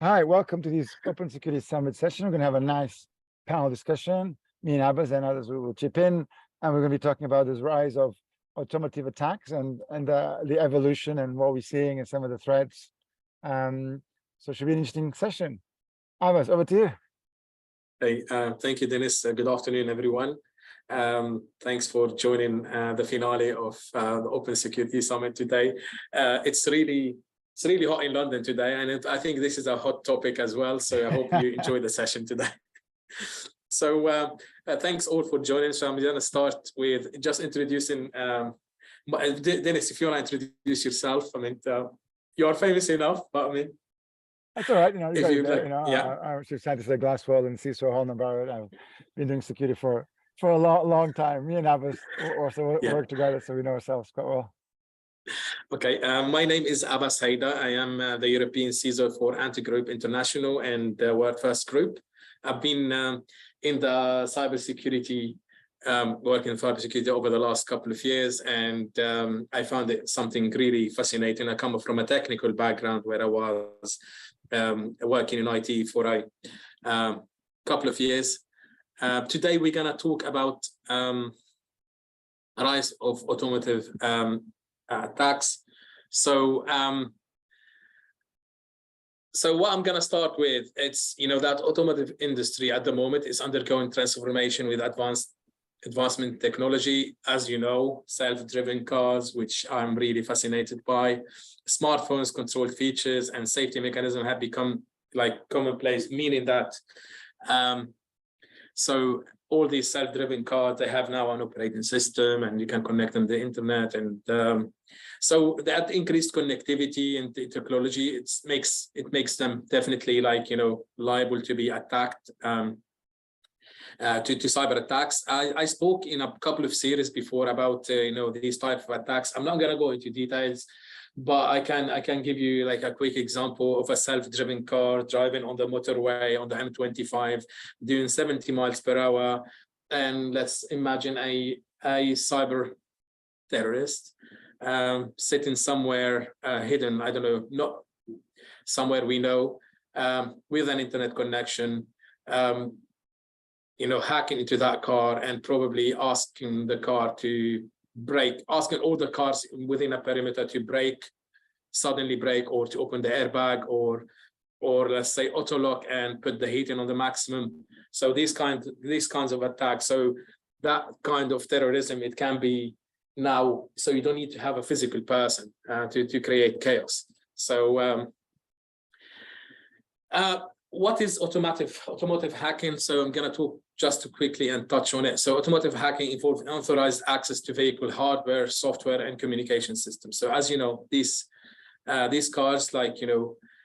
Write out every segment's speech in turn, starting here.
Hi, welcome to this Open Security Summit session. We're going to have a nice panel discussion. Me and Abbas and others will chip in, and we're going to be talking about this rise of automotive attacks and the evolution and what we're seeing and some of the threats. So it should be an interesting session. Abbas, over to you. Hey, thank you, Dinis. Good afternoon, everyone. Thanks for joining the finale of the Open Security Summit today. It's really hot in London today, and I think this is a hot topic as well. So I hope you enjoy the session today. So thanks all for joining. So I'm going to start with just introducing Dinis. If you want to introduce yourself, I mean, you are famous enough, but I mean. That's all right. I'm Yeah. scientist at Glasswell and CISO Holdenbarrett. I've been doing security for a long time. Me and Abbas also work together, so we know ourselves quite well. Okay, my name is Abbas Haidar. I am the European CISO for Anti-Group International and World First Group. I've been in the cybersecurity, working in cybersecurity over the last couple of years, and I found it something really fascinating. I come from a technical background where I was working in IT for a couple of years. Today, we're going to talk about rise of automotive attacks. So what I'm going to start with, it's, that automotive industry at the moment is undergoing transformation with advancement technology. As you know, self-driven cars, which I'm really fascinated by, smartphones, control features, and safety mechanism have become like commonplace, meaning that so all these self-driven cars, they have now an operating system, and you can connect them to the internet. And so that increased connectivity and the technology, it makes them definitely liable to be attacked, to cyber attacks. I spoke in a couple of series before about these type of attacks. I'm not going to go into details, but I can give you like a quick example of a self-driven car driving on the motorway on the M25 doing 70 miles per hour. And let's imagine a cyber terrorist sitting somewhere hidden, I don't know, not somewhere we know, with an internet connection, hacking into that car and probably asking the car to brake, asking all the cars within a perimeter to brake, suddenly brake, or to open the airbag, or let's say auto lock and put the heating on the maximum. So these kinds of attacks. So that kind of terrorism, it can be now. So you don't need to have a physical person to create chaos. So what is automotive hacking? So I'm going to talk just quickly and touch on it. So automotive hacking involves unauthorized access to vehicle hardware, software, and communication systems. So as you know, these cars, they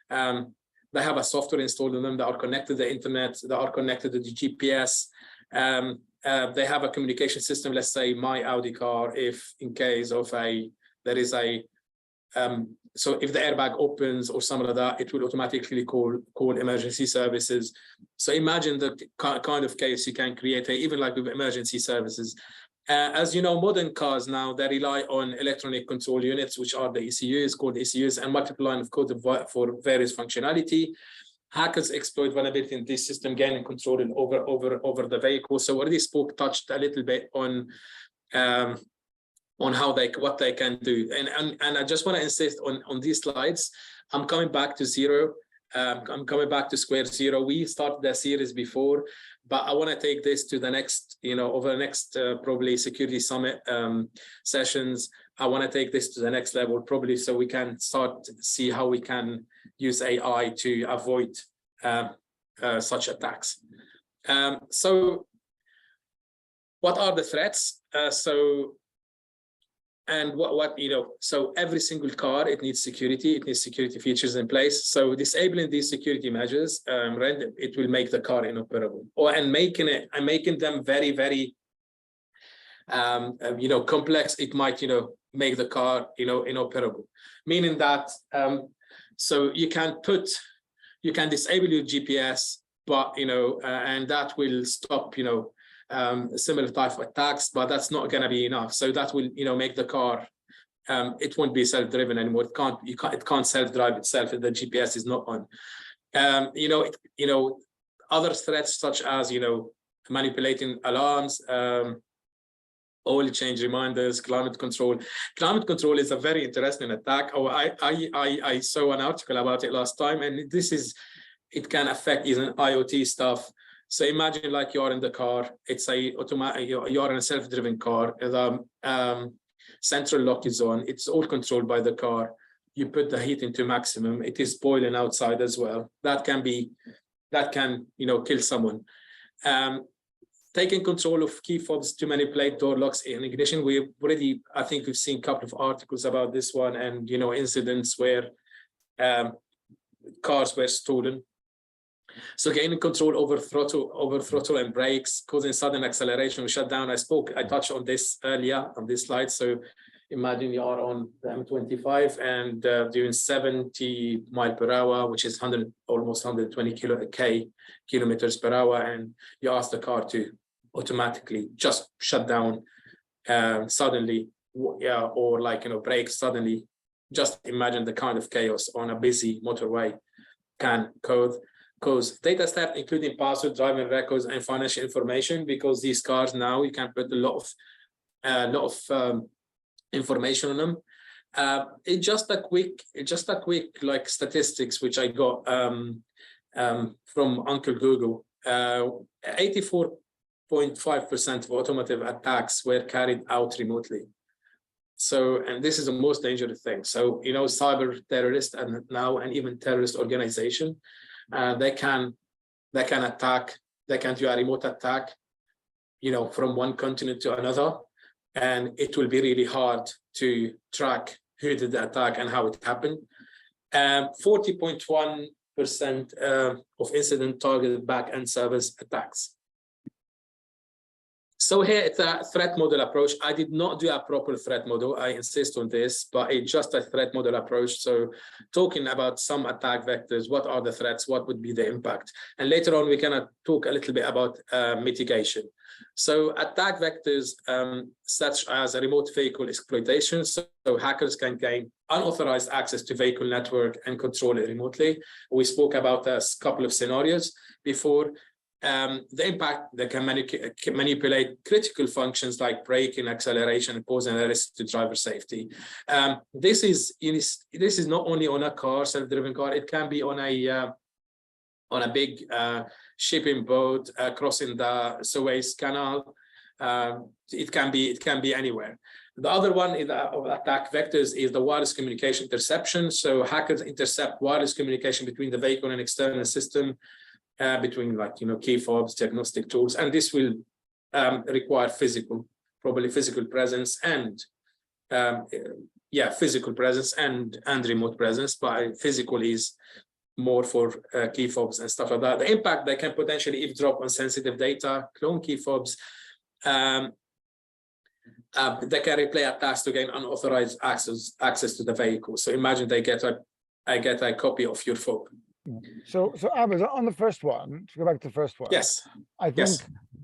have a software installed in them that are connected to the internet, that are connected to the GPS. They have a communication system. Let's say my Audi car, if in case of so if the airbag opens or something like that, it will automatically call emergency services. So imagine the kind of case you can create, even like with emergency services. As you know, modern cars now, they rely on electronic control units, which are the ECUs, called ECUs, and multiple line of code for various functionality. Hackers exploit vulnerability in this system, gaining control over the vehicle. So already touched a little bit on what they can do, and I just want to insist on these slides. I'm coming back to zero. I'm coming back to square zero. We started that series before, but I want to take this to the next, over the next probably security summit sessions. I want to take this to the next level, probably, so we can start to see how we can use AI to avoid such attacks. So what are the threats? So every single car, it needs security features in place. So disabling these security measures, it will make the car inoperable, and making them very, very, complex. It might, make the car, inoperable, meaning that, so you can disable your GPS, but, and that will stop, similar type of attacks, but that's not going to be enough. So that will, make the car, it won't be self-driven anymore. It can't self-drive itself if the GPS is not on. Other threats such as, manipulating alarms, oil change reminders, climate control. Climate control is a very interesting attack. I saw an article about it last time, and it can affect even IoT stuff. So imagine like you are in the car, it's you are in a self-driven car, the central lock is on, it's all controlled by the car. You put the heat into maximum, it is boiling outside as well. That can kill someone. Taking control of key fobs to manipulate door locks and ignition. I think we've seen a couple of articles about this one, and incidents where cars were stolen. So gaining control over throttle and brakes, causing sudden acceleration or shutdown. I touched on this earlier on this slide. So imagine you are on the M25 and doing 70 miles per hour, which is almost 120 kilometers per hour, and you ask the car to automatically just shut down suddenly, or brake suddenly. Just imagine the kind of chaos on a busy motorway can cause data theft, including password, driving records, and financial information, because these cars now you can put a lot of information on them. It's just a quick like statistics which I got from Uncle Google. 84.5% of automotive attacks were carried out remotely. So, and this is the most dangerous thing. So, cyber terrorists and even terrorist organization, they can attack. They can do a remote attack, from one continent to another, and it will be really hard to track who did the attack and how it happened. 40.1% of incident targeted back-end service attacks. So here it's a threat model approach. I did not do a proper threat model. I insist on this, but it's just a threat model approach. So talking about some attack vectors, what are the threats? What would be the impact? And later on, we're gonna talk a little bit about mitigation. So attack vectors such as a remote vehicle exploitation. So hackers can gain unauthorized access to vehicle network and control it remotely. We spoke about a couple of scenarios before. The impact, they can manipulate critical functions like braking, acceleration, and posing a risk to driver safety. This is not only on a car, self-driven car. It can be on a big shipping boat crossing the Suez Canal. It can be anywhere. The other one of attack vectors is the wireless communication interception. So hackers intercept wireless communication between the vehicle and external system. Between key fobs, diagnostic tools, and this will require probably physical presence and physical presence and remote presence. But physical is more for key fobs and stuff like that. The impact, they can potentially eavesdrop on sensitive data, clone key fobs. They can replay attacks to gain unauthorized access to the vehicle. So imagine I get a copy of your fob. So Abbas, on the first one, to go back to the first one. Yes. I think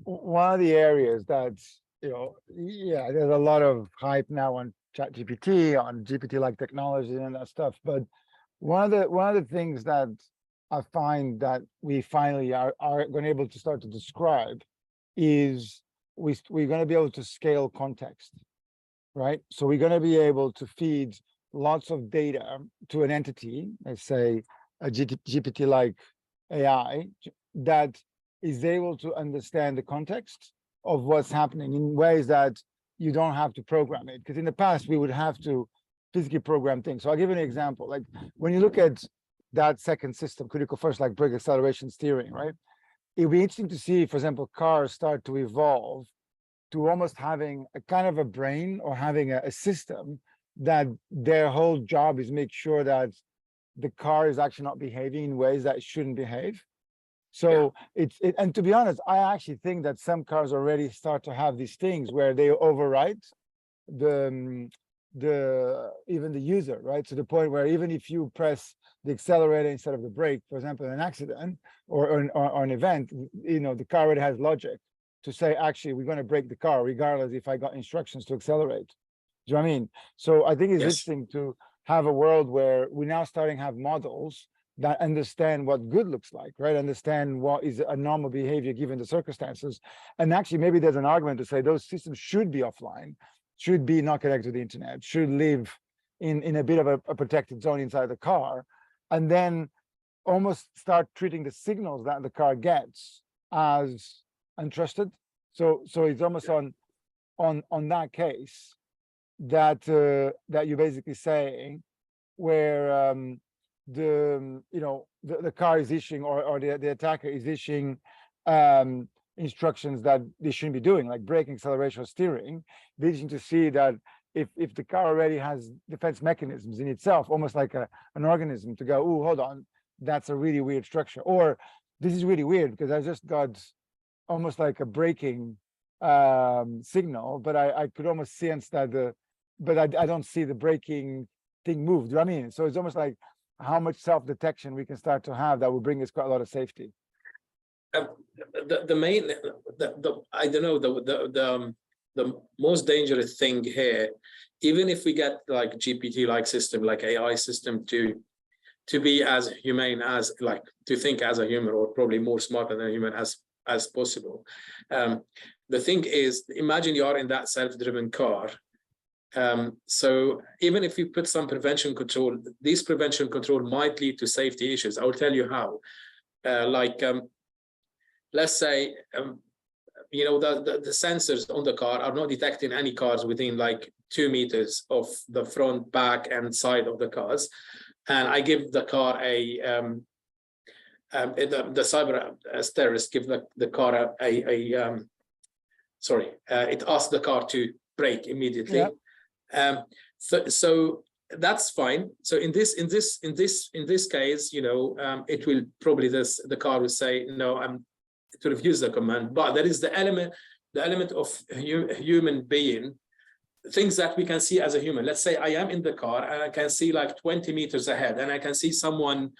one of the areas that, there's a lot of hype now on ChatGPT, on GPT-like technology and that stuff. But one of the things that I find that we finally are going to be able to start to describe is we're going to be able to scale context, right? So we're going to be able to feed lots of data to an entity, let's say, a GPT-like AI that is able to understand the context of what's happening in ways that you don't have to program it. Because in the past, we would have to physically program things. So I'll give you an example. Like when you look at that second system, critical first, like brake, acceleration, steering, right? It'd be interesting to see, for example, cars start to evolve to almost having a kind of a brain or having a system that their whole job is make sure that the car is actually not behaving in ways that it shouldn't behave. So and to be honest, I actually think that some cars already start to have these things where they override even the user, right? To the point where even if you press the accelerator instead of the brake, for example, in an accident or an event, the car already has logic to say, actually, we're going to brake the car regardless if I got instructions to accelerate. Do you know what I mean? So I think it's interesting to have a world where we're now starting to have models that understand what good looks like, right? Understand what is a normal behavior given the circumstances. And actually, maybe there's an argument to say those systems should be offline, should be not connected to the internet, should live in a bit of a protected zone inside the car, and then almost start treating the signals that the car gets as untrusted. So it's almost on that case that that you're basically saying where the car is issuing or the attacker is issuing instructions that they shouldn't be doing, like braking, acceleration, or steering, leading to see that if the car already has defense mechanisms in itself, almost like an organism, to go, oh, hold on, that's a really weird structure, or this is really weird because I just got almost like a braking signal, but I could almost sense that but I don't see the braking thing move. Do you know what I mean? So it's almost like how much self-detection we can start to have that will bring us quite a lot of safety. The main, I don't know, the most dangerous thing here, even if we get like GPT-like system, like AI system to be as humane as, like, to think as a human, or probably more smarter than a human as possible. The thing is, imagine you are in that self-driven car. So even if you put some prevention control, this prevention control might lead to safety issues. I will tell you how. Let's say, the sensors on the car are not detecting any cars within like 2 meters of the front, back, and side of the cars. And I give the car the cyber terrorist give the car it asks the car to brake immediately. Yeah. So that's fine. So in this case, it will probably the car will say no, to refuse the command. But there is the element of human being, things that we can see as a human. Let's say I am in the car and I can see like 20 meters ahead, and I can see someone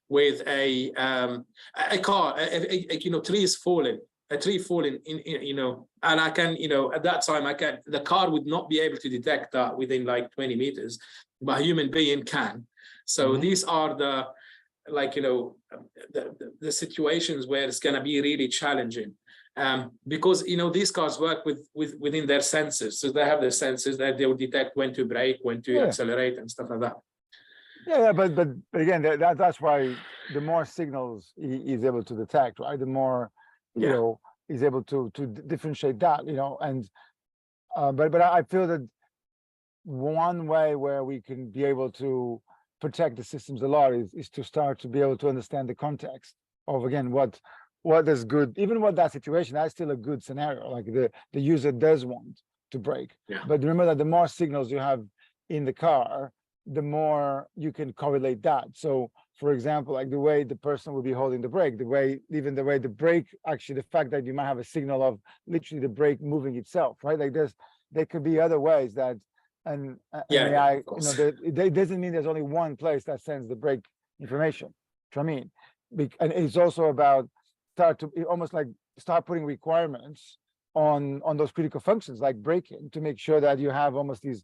with a car, a tree falling in, and I can, at that time the car would not be able to detect that within like 20 meters, but a human being can. So these are the situations where it's going to be really challenging, because these cars work within their sensors. So they have their sensors that they will detect when to brake, when to accelerate, and stuff like that. Yeah, but again, that's why the more signals he is able to detect, right? The more he's able to differentiate that, and but I feel that one way where we can be able to protect the systems a lot is to start to be able to understand the context of, again, what is good, even what that situation, that's still a good scenario, like the user does want to brake. But remember that the more signals you have in the car, the more you can correlate that. So for example, like the way the person will be holding the brake, the way the brake, actually the fact that you might have a signal of literally the brake moving itself, right? Like there could be other ways that AI, it doesn't mean there's only one place that sends the brake information. Do you know what I mean? And it's also about start putting requirements on those critical functions like braking, to make sure that you have almost these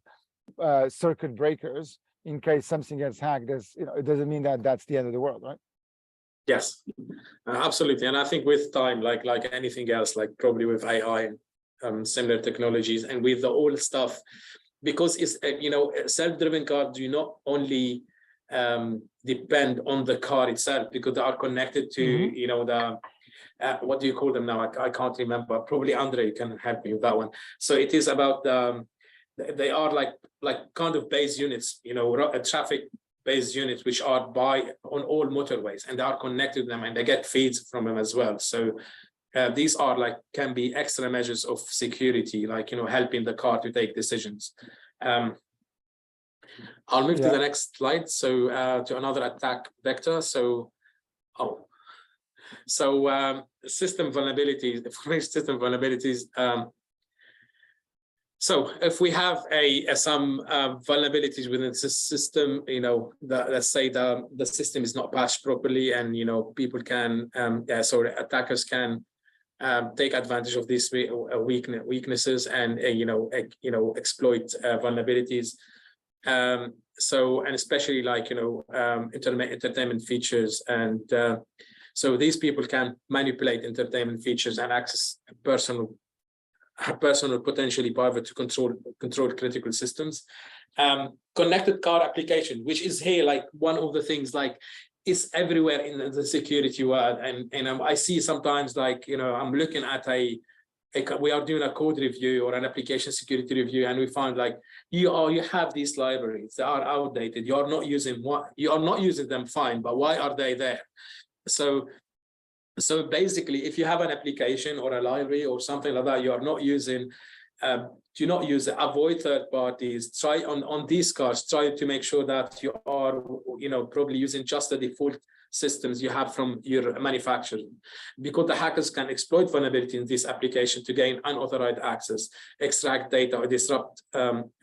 circuit breakers in case something gets hacked. It doesn't mean that that's the end of the world, right? Yes, absolutely. And I think with time, like anything else, like probably with AI and similar technologies, and with the old stuff, because it's self-driven cars do not only depend on the car itself, because they are connected to the what do you call them now? I can't remember. Probably Andre can help me with that one. So it is about they are like kind of base units, traffic base units, which are on all motorways, and they are connected to them, and they get feeds from them as well. So these are can be extra measures of security, helping the car to take decisions. I'll move to the next slide. So to another attack vector. System vulnerabilities, information system vulnerabilities. So if we have some vulnerabilities within the system, let's say the system is not patched properly, and people can, attackers can take advantage of these weaknesses and exploit vulnerabilities. So, and especially like, entertainment features. And so these people can manipulate entertainment features and access personal, potentially private to control critical systems. Connected car application, which is here like one of the things like it's everywhere in the security world. And I see sometimes like, I'm looking at we are doing a code review or an application security review, and we find like you have these libraries that are outdated. You are not using them, fine, but why are they there? So basically, if you have an application or a library or something like that, you are not using, do not use it, avoid third parties. Try on these cars, try to make sure that you are, probably using just the default systems you have from your manufacturer, because the hackers can exploit vulnerability in this application to gain unauthorized access, extract data, or disrupt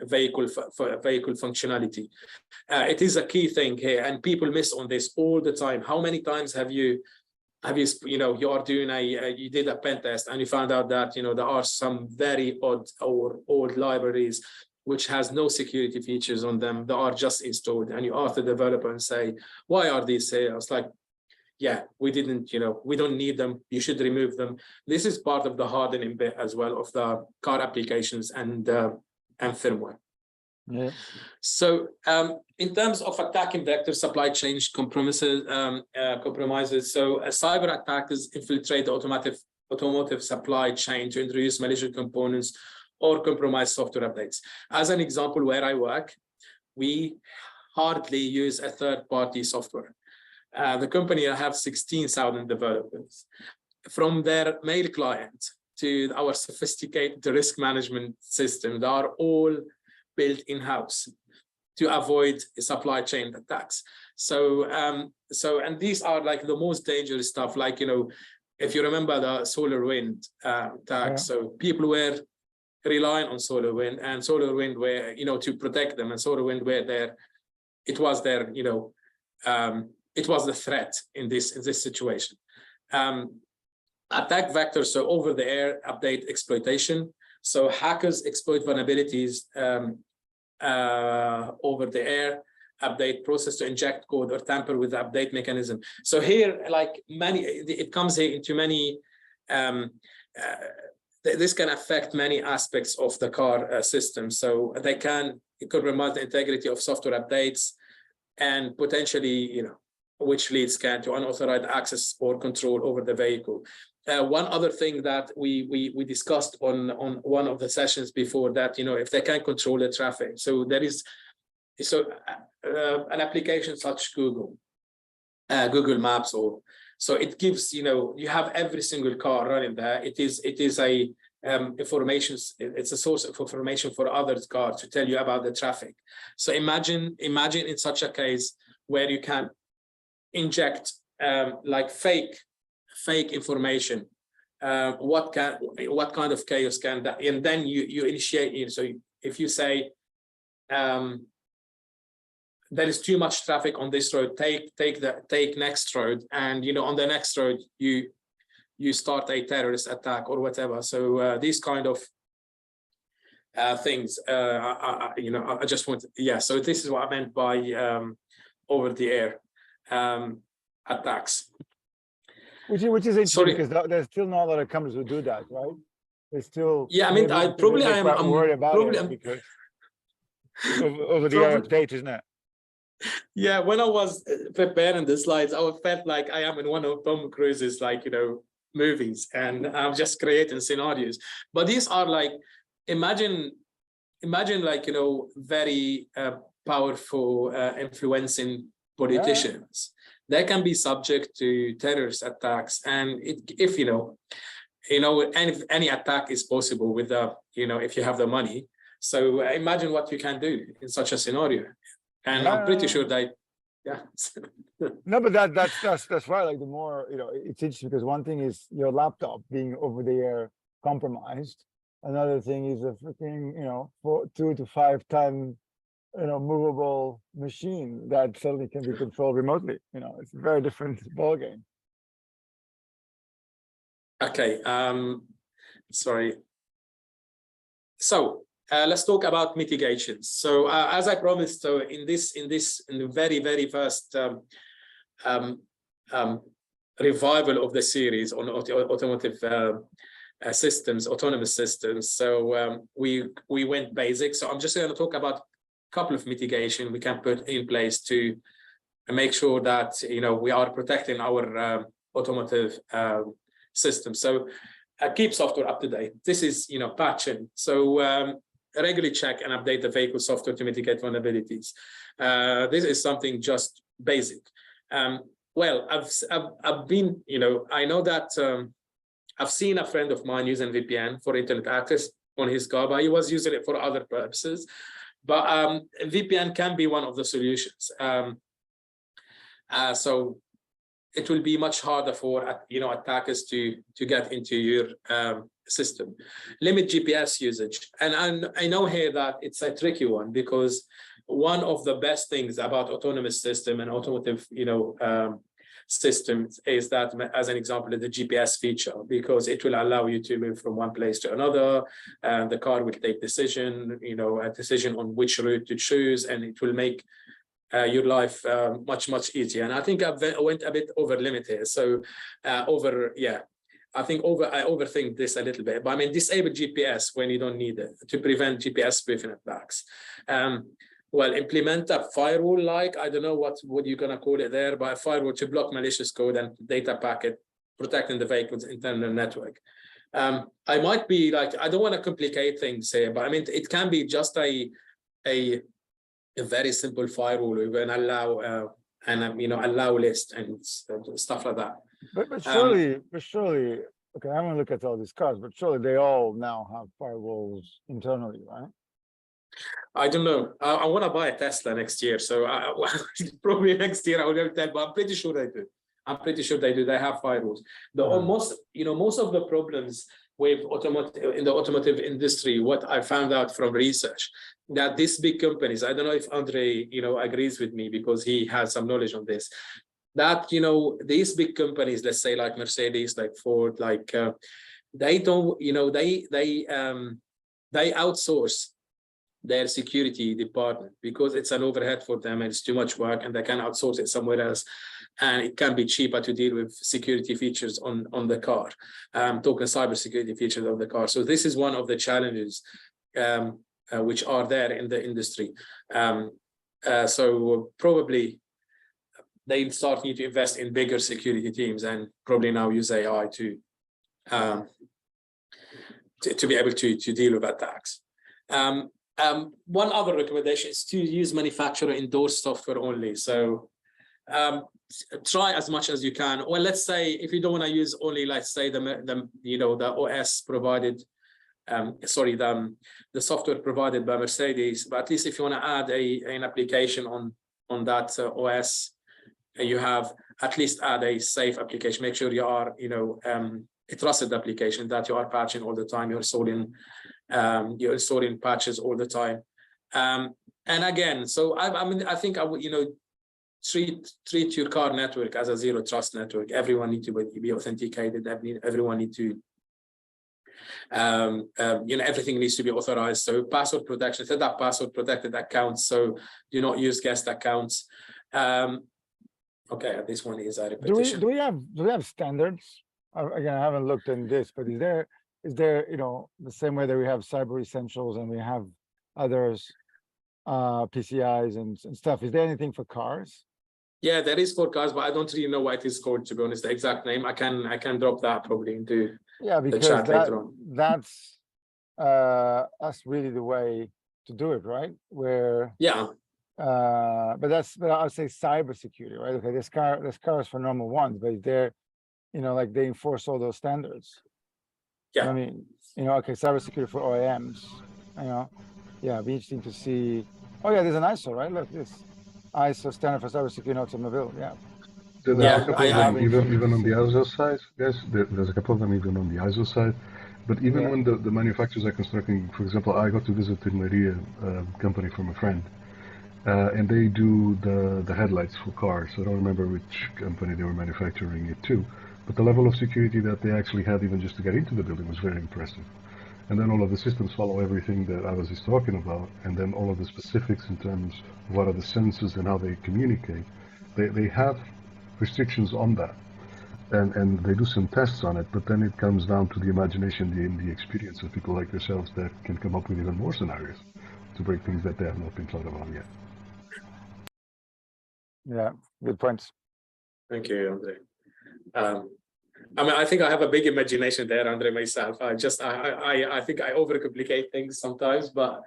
vehicle functionality. It is a key thing here, and people miss on this all the time. How many times have you you are doing you did a pen test and you found out that there are some very odd or old libraries which has no security features on them that are just installed, and you ask the developer and say, why are these here? It's like, yeah, we didn't, we don't need them, you should remove them. This is part of the hardening bit as well of the car applications and firmware. Yeah. So in terms of attacking vector supply chain compromises, so cyber attackers infiltrate the automotive supply chain to introduce malicious components or compromise software updates. As an example, where I work, we hardly use a third-party software. The company have 16,000 developers. From their mail client to our sophisticated risk management system, they are all built in-house to avoid supply chain attacks. So and these are like the most dangerous stuff, like, if you remember the SolarWind attack, Yeah. so people were relying on SolarWind, and SolarWind were, to protect them, and SolarWind were there. It was their, it was the threat in this situation. Attack vectors, so over the air update exploitation. So hackers exploit vulnerabilities over the air update process to inject code or tamper with the update mechanism. So here, like it comes here into many, this can affect many aspects of the car system. So it could compromise the integrity of software updates, and potentially, which leads to unauthorized access or control over the vehicle. One other thing that we discussed on one of the sessions before, that if they can control the traffic, so there is an application such Google Maps, or so it gives you have every single car running there. It is a it's a source of information for other cars to tell you about the traffic. So imagine in such a case where you can inject like fake information. What kind of chaos can that? And then you initiate. So if you say there is too much traffic on this road, take next road, and on the next road you start a terrorist attack or whatever. So these kind of things. I just want. Yeah. So this is what I meant by over the air attacks. Which is interesting, because there's still not a lot of companies who do that, right? There's still. Yeah, I mean, I'm worried about probably it because over the air update, isn't it? Yeah, when I was preparing the slides, I felt like I am in one of Tom Cruise's movies, and I'm just creating scenarios. But these are like, imagine very powerful influencing politicians. They can be subject to terrorist attacks, and if any attack is possible with the if you have the money. So imagine what you can do in such a scenario, and I'm pretty sure that. Yeah. No, but that's right. Like, the more it's interesting, because one thing is your laptop being over the air compromised. Another thing is a freaking 2 to 5 ton movable machine that suddenly can be controlled remotely. It's a very different ballgame. Okay. Sorry. So let's talk about mitigations. So as I promised, so in the very first revival of the series on automotive systems, autonomous systems. So we went basic. So I'm just going to talk about a couple of mitigation we can put in place to make sure that we are protecting our automotive system. So keep software up to date. This is patching. So regularly check and update the vehicle software to mitigate vulnerabilities. This is something just basic. Well, I've been, I know that I've seen a friend of mine using VPN for internet access on his car, but he was using it for other purposes. But VPN can be one of the solutions. So it will be much harder for attackers to get into your system. Limit GPS usage, and I know here that it's a tricky one, because one of the best things about autonomous system and automotive systems is that, as an example, the GPS feature, because it will allow you to move from one place to another, and the car will take a decision on which route to choose, and it will make your life much easier. And I think I went a bit over limit here. So I overthink this a little bit, but I mean, disable GPS when you don't need it to prevent GPS spoofing attacks. Well, implement a firewall, I don't know what you're going to call it there, but a firewall to block malicious code and data packet, protecting the vehicle's internal network. I might be I don't want to complicate things here, but I mean, it can be just a very simple firewall. We can allow allow list and stuff like that. But surely, okay, I'm gonna look at all these cars, but surely they all now have firewalls internally, right? I don't know. I want to buy a Tesla next year, so probably next year I will never tell. But I'm pretty sure they do. They have firewalls. Most of the problems with in the automotive industry, what I found out from research, that these big companies, I don't know if Andre agrees with me, because he has some knowledge on this, that these big companies, let's say like Mercedes, like Ford, they don't they outsource their security department because it's an overhead for them and it's too much work, and they can outsource it somewhere else, and it can be cheaper to deal with security features on the car. Talking cybersecurity features of the car. So this is one of the challenges which are there in the industry. So probably they need to invest in bigger security teams, and probably now use AI to be able to deal with attacks. One other recommendation is to use manufacturer endorsed software only. So try as much as you can. Well, let's say if you don't want to use only, let's say the OS provided, the software provided by Mercedes, but at least if you want to add an application on that OS, you have at least add a safe application. Make sure you are a trusted application that you are patching all the time. You're installing patches all the time. And again, so I think I would treat your car network as a zero trust network. Everyone needs to be authenticated. Everyone needs to everything needs to be authorized. So password protection, set up password protected accounts, so do not use guest accounts. Okay, this one is a repetition. Do we have standards? Again, I haven't looked in this, but is there the same way that we have Cyber Essentials and we have others, PCIs and stuff? Is there anything for cars? Yeah, there is for cars, but I don't really know what it is called, to be honest, the exact name. I can drop that probably into the chat later on. That's really the way to do it, right? Where but I'll say cybersecurity, right? Okay, there's cars for normal ones, but they're they enforce all those standards. Yeah, I mean, okay, cybersecurity for OEMs, it'd be interesting to see. Oh yeah, there's an ISO, right? Look, this ISO standard for cybersecurity in automobile. Yeah. There's a couple of them even on the ISO side. Yes, there's a couple of them even on the ISO side. But even when the manufacturers are constructing, for example, I got to visit the Maria company from a friend, and they do the headlights for cars. I don't remember which company they were manufacturing it to, but the level of security that they actually had, even just to get into the building, was very impressive. And then all of the systems follow everything that Abbas is talking about, and then all of the specifics in terms of what are the sensors and how they communicate, they have restrictions on that. And they do some tests on it, but then it comes down to the imagination, the experience of people like yourselves that can come up with even more scenarios to break things that they have not been thought about yet. Yeah, good points. Thank you, Andre. I mean, I think I have a big imagination there, Andre, myself. I think I overcomplicate things sometimes, but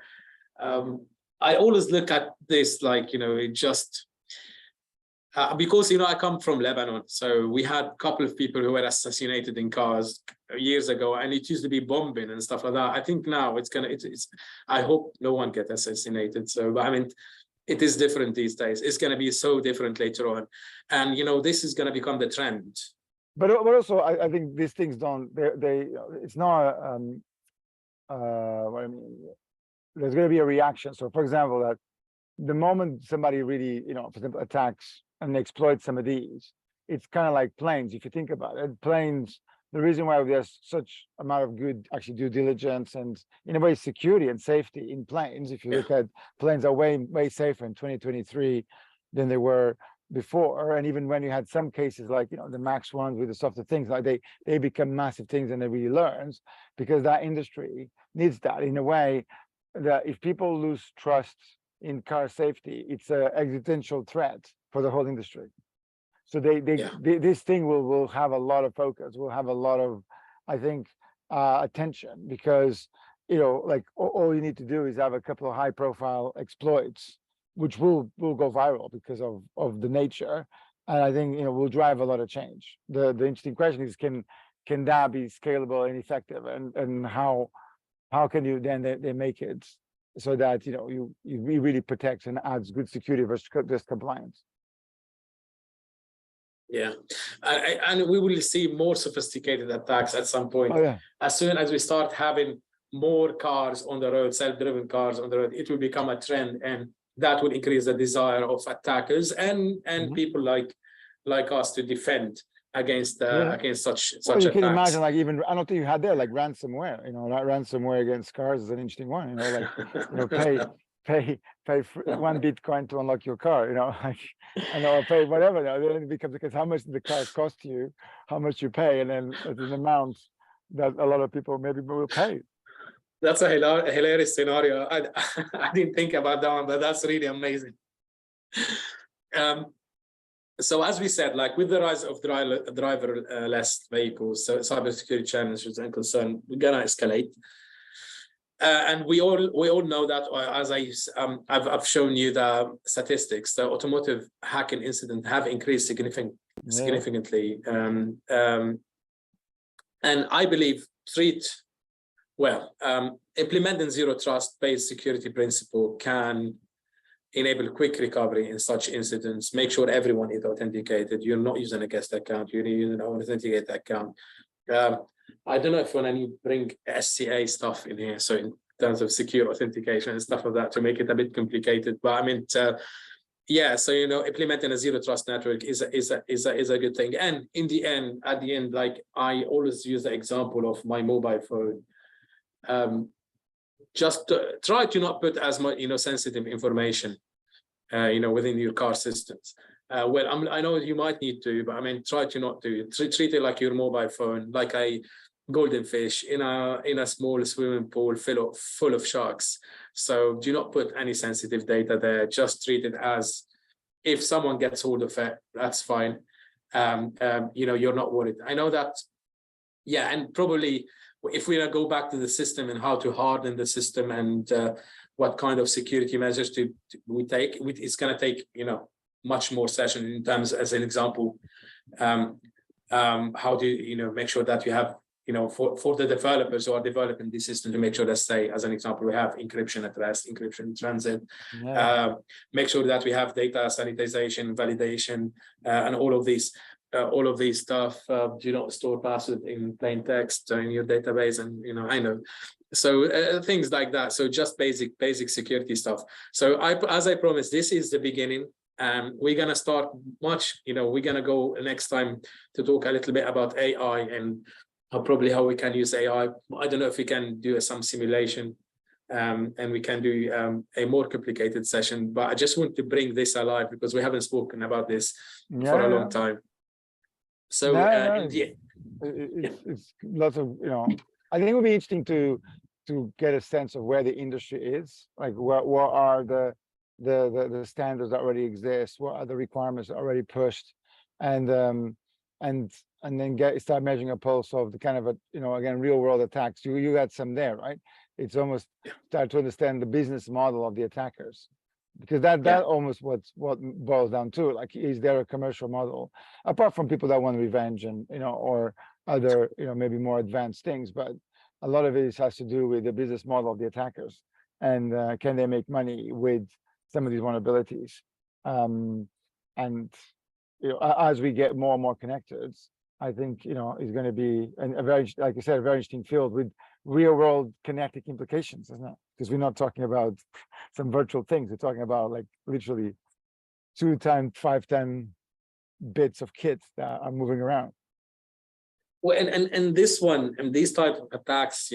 I always look at this like, it just, because, I come from Lebanon. So we had a couple of people who were assassinated in cars years ago, and it used to be bombing and stuff like that. I think now I hope no one gets assassinated. So, but I mean, it is different these days. It's going to be so different later on. And, this is going to become the trend. But also, I think these things it's not, what I mean, there's going to be a reaction. So, for example, that the moment somebody really, for example, attacks and exploits some of these, it's kind of like planes. If you think about it, planes, the reason why there's such amount of good actually due diligence and in a way security and safety in planes, if you look at planes are way safer in 2023 than they were before. And even when you had some cases like the MAX ones with the softer things, like they become massive things and they really learns, because that industry needs that in a way that if people lose trust in car safety, it's an existential threat for the whole industry. So this thing will have a lot of focus, will have a lot of, I think, attention, because like all you need to do is have a couple of high profile exploits which will go viral because of the nature, and I think will drive a lot of change. The interesting question is, can that be scalable and effective, and how can you then they make it so that you really protects and adds good security versus just compliance. Yeah, and we will see more sophisticated attacks at some point. Oh, yeah. As soon as we start having more cars on the road, self-driven cars on the road, it will become a trend, and that will increase the desire of attackers and people like us to defend against such you attacks. can imagine, like, even I don't think you had there like ransomware. That ransomware against cars is an interesting one. Pay one Bitcoin to unlock your car. Or pay whatever. Then it becomes, because how much did the car cost you, how much you pay, and then it's an amount that a lot of people maybe will pay. That's a hilarious scenario. I didn't think about that one, but that's really amazing. So as we said, like with the rise of driverless vehicles, so cybersecurity challenges and concern, we're gonna escalate. And we all know that, as I've shown you the statistics, the automotive hacking incident have increased significantly. And I believe implementing zero trust-based security principle can enable quick recovery in such incidents. Make sure everyone is authenticated. You're not using a guest account. You're using an authenticated account. I don't know if you want to bring SCA stuff in here, so in terms of secure authentication and stuff like that, to make it a bit complicated. But I mean, so implementing a zero trust network is a good thing. And in the end, at the end, like I always use the example of my mobile phone. Just try to not put as much sensitive information within your car systems. I know you might need to, but I mean, try to not do it. Treat it like your mobile phone, like a golden fish in a small swimming pool full of sharks. So do not put any sensitive data there. Just treat it as, if someone gets hold of it, that's fine. You're not worried. I know that. Yeah, and probably if we go back to the system and how to harden the system and what kind of security measures we take, it's going to take much more session in terms, as an example, how do you make sure that you have for the developers who are developing the system, to make sure that, say, as an example, we have encryption at rest, encryption in transit, make sure that we have data sanitization, validation, and all of these stuff. Do not store password in plain text in your database, and I know. So things like that. So just basic security stuff. So as I promised, this is the beginning. We're gonna start we're gonna go next time to talk a little bit about AI and probably how we can use AI. I don't know if we can do some simulation, and we can do a more complicated session, but I just want to bring this alive because we haven't spoken about this for a long time. So it's lots of, I think it would be interesting to get a sense of where the industry is, like what are the standards that already exist, what are the requirements already pushed, and then start measuring a pulse of the kind of again, real world attacks. You had some there, right? It's almost start to understand the business model of the attackers, because that almost what boils down to, like, is there a commercial model apart from people that want revenge and or other maybe more advanced things, but a lot of it has to do with the business model of the attackers, and can they make money with some of these vulnerabilities, and as we get more and more connected, I think is going to be a very, like I said, a very interesting field with real world kinetic implications, isn't it? Because we're not talking about some virtual things. We're talking about like literally 2 times 5 10 bits of kits that are moving around. Well, and this one and these type of attacks,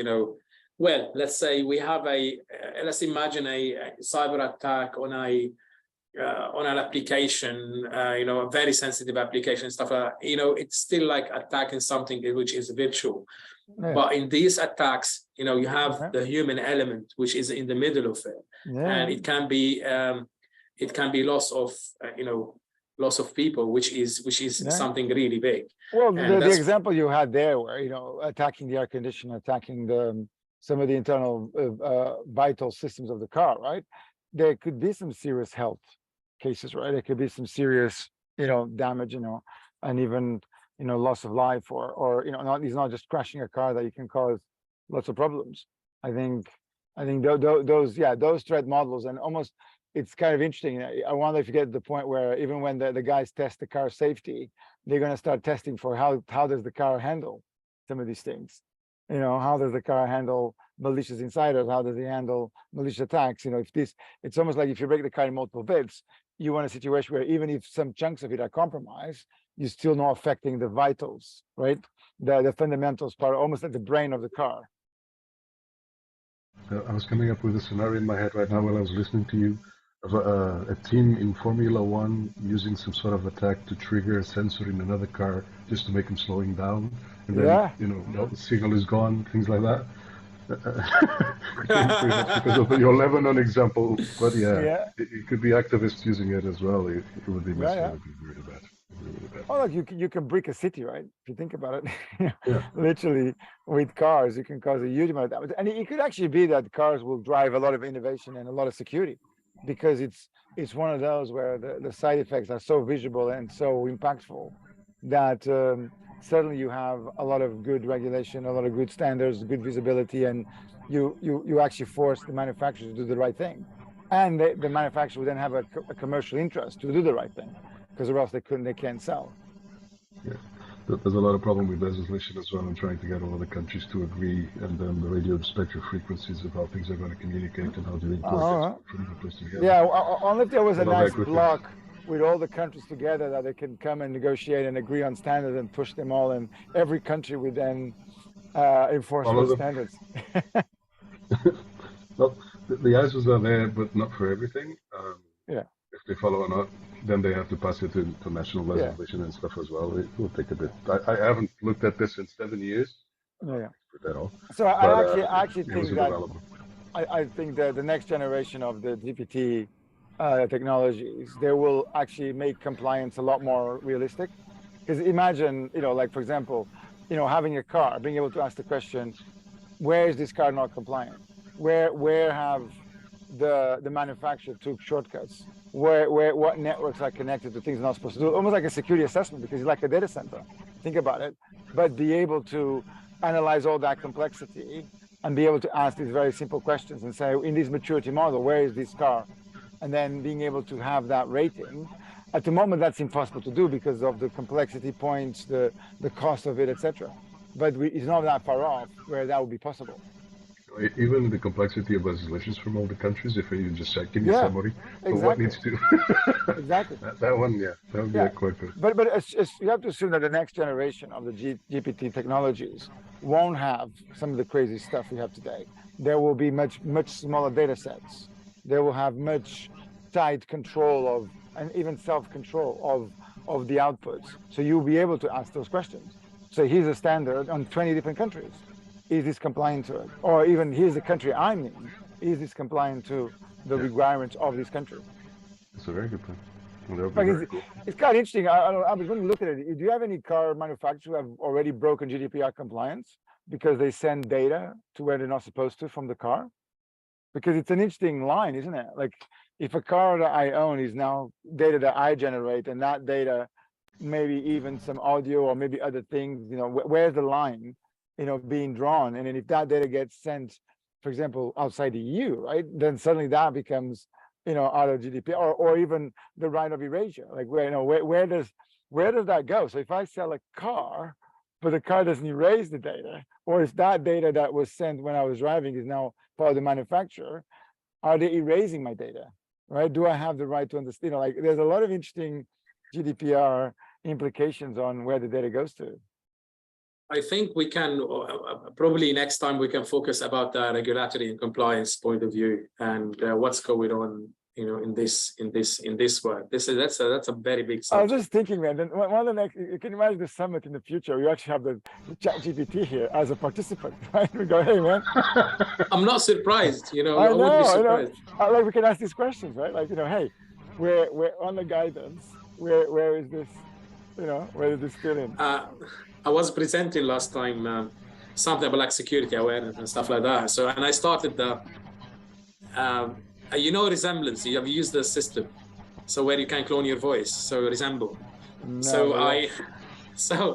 well, let's say we have let's imagine a cyber attack on an application, a very sensitive application, stuff like that. It's still like attacking something which is virtual. Yeah. But in these attacks, you have the human element, which is in the middle of it, and it can be loss of people, which is something really big. Well, the example you had there, where attacking the air conditioner, attacking some of the internal vital systems of the car, right? There could be some serious health cases, right? There could be some serious, damage, and even loss of life, or it's not just crashing a car that you can cause lots of problems. I think those threat models, and almost it's kind of interesting. I wonder if you get to the point where even when the guys test the car safety, they're going to start testing for how does the car handle some of these things. How does the car handle malicious insiders? How does it handle malicious attacks? It's almost like if you break the car in multiple bits, you want a situation where even if some chunks of it are compromised, you're still not affecting the vitals, right? The fundamentals part, almost like the brain of the car. I was coming up with a scenario in my head right now while I was listening to you, of a team in Formula One using some sort of attack to trigger a sensor in another car just to make them slowing down, and then the signal is gone, things like that. Pretty much because of your Lebanon example, but it could be activists using it as well. It would be messy. It would be really bad. Oh, look, you can brick a city, right? If you think about it, literally with cars, you can cause a huge amount of damage. And it could actually be that cars will drive a lot of innovation and a lot of security, because it's one of those where the side effects are so visible and so impactful that certainly you have a lot of good regulation, a lot of good standards, good visibility, and you actually force the manufacturer to do the right thing. And the manufacturer will then have a commercial interest to do the right thing, because or else they can't sell. Yeah, there's a lot of problem with legislation as well, and trying to get all the countries to agree, and then the radio spectrum frequencies of how things are going to communicate and how to import it from the place together. Yeah, only if there was a nice block with all the countries together that they can come and negotiate and agree on standards and push them all, and every country would then enforce those standards. Well, the ISOs are there, but not for everything. If they follow or not, then they have to pass it to national legislation and stuff as well. It will take a bit. I haven't looked at this in 7 years. At all. So I actually think that I think that the next generation of the GPT technologies, they will actually make compliance a lot more realistic. Because imagine, like for example, having a car, being able to ask the question, where is this car not compliant? Where have the manufacturer took shortcuts? What networks are connected to things not supposed to do? Almost like a security assessment, because it's like a data center. Think about it. But be able to analyze all that complexity and be able to ask these very simple questions and say, in this maturity model, where is this car? And then being able to have that rating. At the moment, that's impossible to do because of the complexity points, the cost of it, etc. But it's not that far off where that would be possible. Even the complexity of legislations from all the countries, if you just say, give me a Yeah, summary of what exactly. needs to. Exactly. That one, yeah, that would be Yeah. quite good. But you have to assume that the next generation of the GPT technologies won't have some of the crazy stuff we have today. There will be much smaller data sets. They will have much tight control of and even self-control of the outputs. So you'll be able to ask those questions. So here's a standard on 20 different countries. Is this compliant to it? Or even here's the country I'm in. Is this compliant to the requirements of this country? That's a very good point. Well, that would be Like very cool. it's kind of interesting. I was going to look at it. Do you have any car manufacturers who have already broken GDPR compliance because they send data to where they're not supposed to from the car? Because it's an interesting line, isn't it? Like if a car that I own is now data that I generate, and that data, maybe even some audio or maybe other things, where's the line, being drawn? And then if that data gets sent, for example, outside the EU, right, then suddenly that becomes out of GDPR, or even the right of erasure. Like where does that go? So if I sell a car, but the car doesn't erase the data, or if that data that was sent when I was driving is now part of the manufacturer, are they erasing my data? Right? Do I have the right to understand? Like there's a lot of interesting GDPR implications on where the data goes to. I think we can probably next time we can focus about the regulatory and compliance point of view and what's going on, in this work. That's a very big subject. I was just thinking, man. Then one of the next, you can imagine the summit in the future. We actually have the ChatGPT here as a participant, right? We go, hey, man. I'm not surprised. I wouldn't be surprised. Like we can ask these questions, right? Like hey, we're on the guidance. Where is this? Where is this fit in? I was presenting last time something about like security awareness and stuff like that. So, and I started the, resemblance. You have used the system, so where you can clone your voice, so resemble. No, so yeah.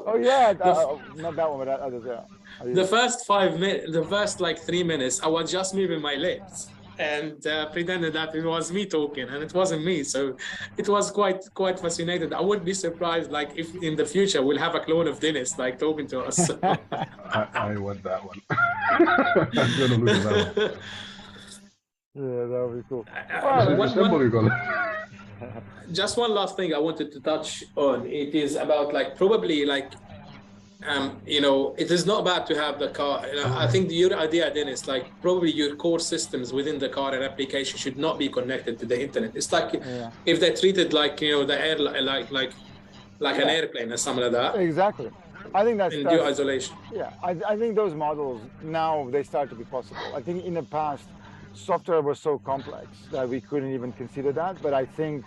Oh yeah, not that one, but others. Yeah. The first 5 minutes, the first 3 minutes, I was just moving my lips and pretended that it was me talking, and it wasn't me. So it was quite fascinating. I wouldn't be surprised, if in the future we'll have a clone of Dinis talking to us. I want that one. I'm gonna look at that one. Yeah, that would be cool. Just one last thing I wanted to touch on. It is about probably it is not bad to have the car. I think your idea then is probably your core systems within the car and application should not be connected to the internet. It's if they're treated the air an airplane or something like that. Exactly. I think that's due isolation. Yeah, I think those models now they start to be possible. I think in the past software was so complex that we couldn't even consider that. But I think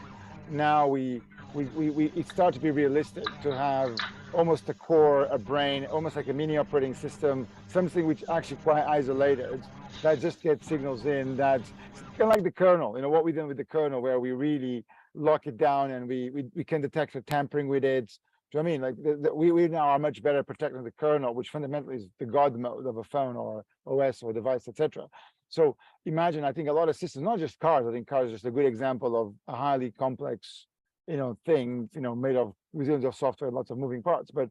now it starts to be realistic to have almost a core, a brain, almost like a mini operating system, something which actually quite isolated, that just gets signals in, that's kind of like the kernel, what we did with the kernel, where we really lock it down and we can detect for tampering with it. Do you know what I mean? Like we now are much better protecting the kernel, which fundamentally is the God mode of a phone or OS or device, etc. So imagine, I think a lot of systems, not just cars, I think cars is just a good example of a highly complex thing, made of zillions of software, lots of moving parts. But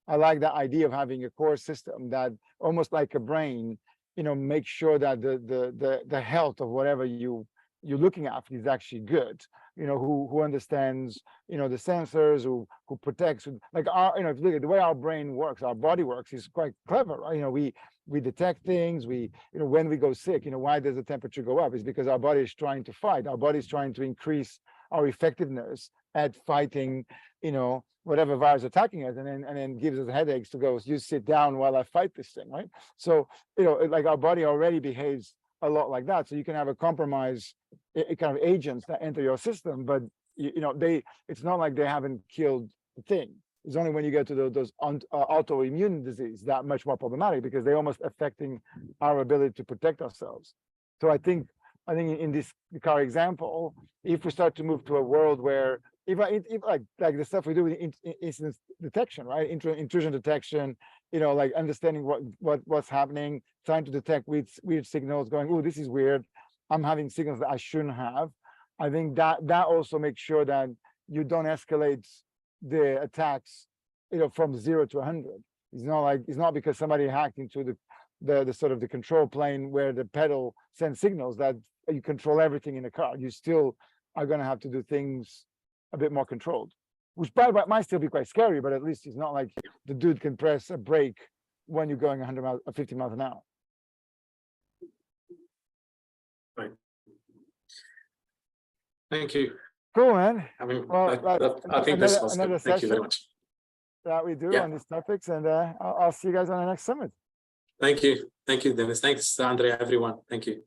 I like the idea of having a core system that almost like a brain, makes sure that the health of whatever you're looking at is actually good. Who understands, the sensors, who protects. Like if you look at the way our brain works, our body works is quite clever, right? We detect things. When we go sick, why does the temperature go up? It's because our body is trying to fight. Our body is trying to increase our effectiveness at fighting, whatever virus attacking us, and then gives us headaches to go, you sit down while I fight this thing, right? So, like our body already behaves a lot like that. So you can have a compromise kind of agents that enter your system, but it's not like they haven't killed the thing. It's only when you get to those autoimmune disease that much more problematic, because they're almost affecting our ability to protect ourselves. So I think in this car example, if we start to move to a world where if like the stuff we do with incident detection, right? Intrusion detection, like understanding what's happening, trying to detect weird signals, going, oh, this is weird. I'm having signals that I shouldn't have. I think that also makes sure that you don't escalate the attacks, from 0 to 100. It's not because somebody hacked into the sort of the control plane where the pedal sends signals that you control everything in the car. You still are going to have to do things a bit more controlled, which by the way might still be quite scary, but at least it's not like the dude can press a brake when you're going 100 miles or 50 miles an hour. Right. Thank you. Cool, man. I mean, Well, I think this was another good. Thank you very session much. that we do Yeah. on these topics, and I'll see you guys on the next summit. Thank you. Thank you, Dennis. Thanks, Andrea, everyone. Thank you.